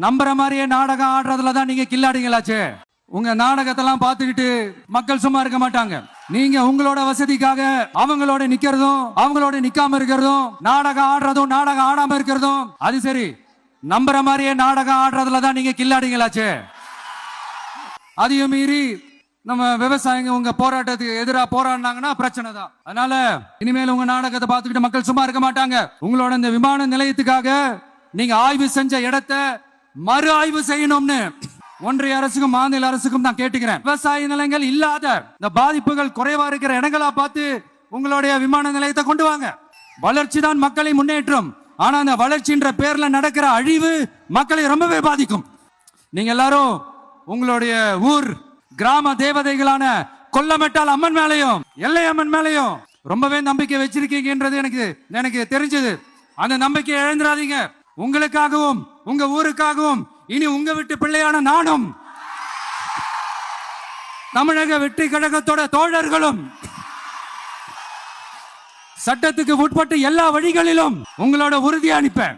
நம்புற மாதிரியே நாடகம் ஆடுறதுலதான் நீங்க கில்லாடிங்களாச்சு. உங்க நாடகத்தெல்லாம் பார்த்துக்கிட்டு மக்கள் சும்மா இருக்க மாட்டாங்க. நீங்க உங்களோட வசதிக்காக அவங்களோட நிக்கிறதும் அவங்களோட நிக்காம இருக்கிறதும், நாடகம் ஆடுறதும் நாடகம் ஆடாம இருக்கிறதும், அது சரி. நம்புற மாதிரியே நாடகம் ஆடுறதுலதான் நீங்க கில்லாடிங்களாச்சு. அதையும் மீறி நம்ம விவசாயிங்க உங்க போராட்டத்துக்கு எதிராக போராடினாங்கன்னா பிரச்சனை தான். அதனால இனிமேல் உங்க நாடகத்தை பார்த்துக்கிட்டு மக்கள் சும்மா இருக்க மாட்டாங்க. உங்களோட இந்த விமான நிலையத்துக்காக நீங்க ஆய்வு செஞ்ச இடத்தை மறு ஆய்வு செய்யணும்னு ஒன்றிய அரசுக்கும் மாநில அரசுக்கும் நான் கேட்டுக்கிறேன். விவசாய நிலங்கள் இல்லாத இந்த பாதிப்புகள் குறைவா இருக்கிற இடங்களா பார்த்து உங்களுடைய விமான நிலையத்தை கொண்டு வாங்க. வளர்ச்சி தான் மக்களை முன்னேற்றும். ஆனா அந்த வளர்ச்சின்ற பேர்ல நடக்கிற அழிவு மக்களை ரொம்பவே பாதிக்கும். நீங்க எல்லாரும் உங்களுடைய ஊர் கிராம தேவதைகளான கொல்லமெட்டால் அம்மன் மேலையும் எல்லை அம்மன் மேலையும் ரொம்பவே நம்பிக்கை வச்சிருக்கீங்கன்றது எனக்கு தெரிஞ்சது. அந்த நம்பிக்கையை இழந்துடாதீங்க. உங்களுக்காகவும் உங்க ஊருக்காகவும் இனி உங்க வீட்டு பிள்ளையான நானும் தமிழக வெற்றி கழகத்தோட தோழர்களும் சட்டத்துக்கு உட்பட்டு எல்லா வழிகளிலும் உங்களோட உறுதியை அனுப்பேன்.